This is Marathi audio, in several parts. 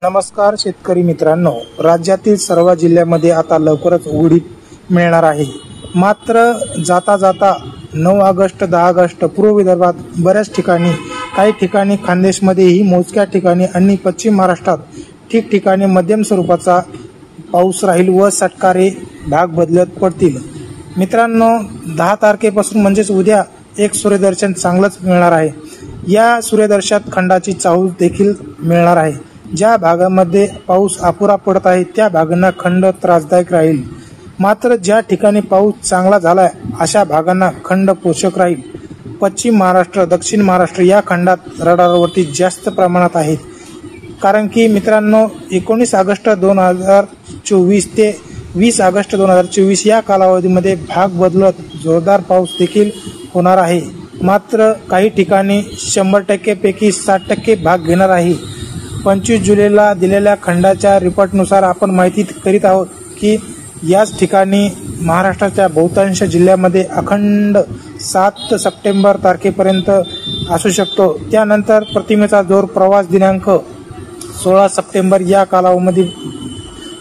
नमस्कार शेतकरी मित्रांनो, राज्यातील सर्व जिल्ह्यामध्ये आता लवकरच उघडीप मिळणार आहे। मात्र जाता जाता 9 ऑगस्ट 10 ऑगस्ट पूर्व विदर्भात बऱ्याच ठिकाणी, काही ठिकाणी खानदेशमध्येही मोजक्या ठिकाणी आणि पश्चिम महाराष्ट्रात ठिकठिकाणी मध्यम स्वरूपाचा पाऊस राहील व सटकारे भाग बदलत पडतील। मित्रांनो, 10 तारखेपासून म्हणजेच उद्या एक सूर्यदर्शन चांगलंच मिळणार आहे। या सूर्यदर्शनात खंडाची चाहूल देखील मिळणार आहे। ज्या भागामध्ये पाऊस अपुरा पडत आहे त्या भागांना खंड त्रासदायक राहील, मात्र ज्या ठिकाणी पाऊस चांगला झालाय अशा भागांना खंड पोषक राहील। पश्चिम महाराष्ट्र, दक्षिण महाराष्ट्र या खंडात रडारवरती जास्त प्रमाणात आहेत, कारण की मित्रांनो 19 ऑगस्ट 2024 ते 20 ऑगस्ट 2024 या कालावधीमध्ये भाग बदलत जोरदार पाऊस देखील होणार आहे। मात्र काही ठिकाणी 100% पैकी 60% भाग घेणार आहे। 25 जुलैला दिलेल्या खंडाच्या रिपोर्टनुसार आपण माहिती करीत आहोत की याच ठिकाणी महाराष्ट्राच्या बहुतांश जिल्ह्यामध्ये अखंड 7 सप्टेंबर तारखेपर्यंत असू शकतो। त्यानंतर प्रतिमेचा जोर प्रवास दिनांक 16 सप्टेंबर या कालावधीमध्ये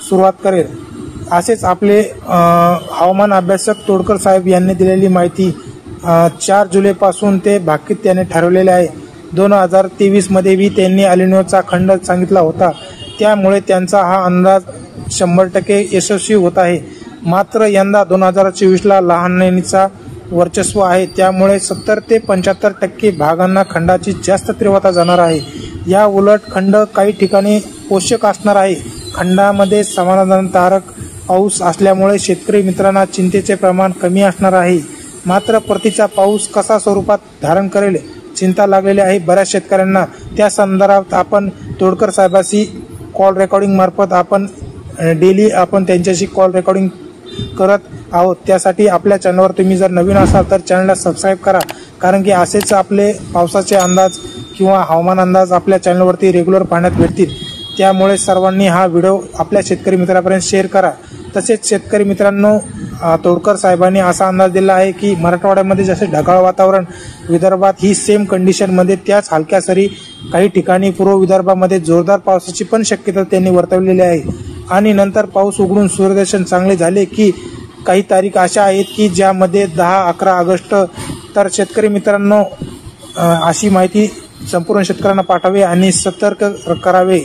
सुरुवात करेल, असेच आपले हवामान अभ्यासक तोडकर साहेब यांनी दिलेली माहिती 4 जुलैपासून ते भाकीत याने ठरवलेले आहे। 2023 मध्ये त्यांनी अलिनोचा खंड सांगितला होता, त्यामुळे त्यांचा हा अंदाज 100% यशस्वी होत आहे। मात्र यंदा 2024ला लहाननीचा वर्चस्व आहे, त्यामुळे 70 ते 75% भागांना खंडाची जास्त तीव्रता जाणार आहे। या उलट खंड काही ठिकाणी पोषक असणार आहे। खंडामध्ये समाधानकारक पाऊस असल्यामुळे शेतकरी मित्रांना चिंतेचे प्रमाण कमी असणार आहे। मात्र परतीचा पाऊस कसा स्वरूपात धारण करेल चिंता लागलेली आहे बऱ्याच शेतकऱ्यांना। त्या संदर्भात आपण तोडकर साहेबांशी कॉल रेकॉर्डिंग मार्फत आपण डेली त्यांच्याशी कॉल रेकॉर्डिंग करत आहोत। त्यासाठी आपल्या चॅनलवर तुम्ही जर नवीन असाल तर चॅनलला सबस्क्राईब करा, कारण की असेच आपले पावसाचे अंदाज किंवा हवामान अंदाज आपल्या चॅनलवरती रेग्युलर पाहण्यात भेटतील। त्यामुळे सर्वांनी हा व्हिडिओ आपल्या शेतकरी मित्रांपर्यंत शेअर करा। तसेच शेतकरी मित्रांनो, तोडकर साहेबांनी असा अंदाज दिला आहे की मराठवाड्यामध्ये जसे ढगाळ वातावरण, विदर्भात ही सेम कंडिशनमध्ये त्याच हलक्या सरी, काही ठिकाणी पूर्व विदर्भामध्ये जोरदार पावसाची पण शक्यता त्यांनी वर्तवलेली आहे। आणि नंतर पाऊस उघडून सूर्यदर्शन चांगले झाले की काही तारीख अशा आहेत की ज्यामध्ये 10-11 ऑगस्ट तर शेतकरी मित्रांनो अशी माहिती संपूर्ण शेतकऱ्यांना पाठावे आणि सतर्क करावे।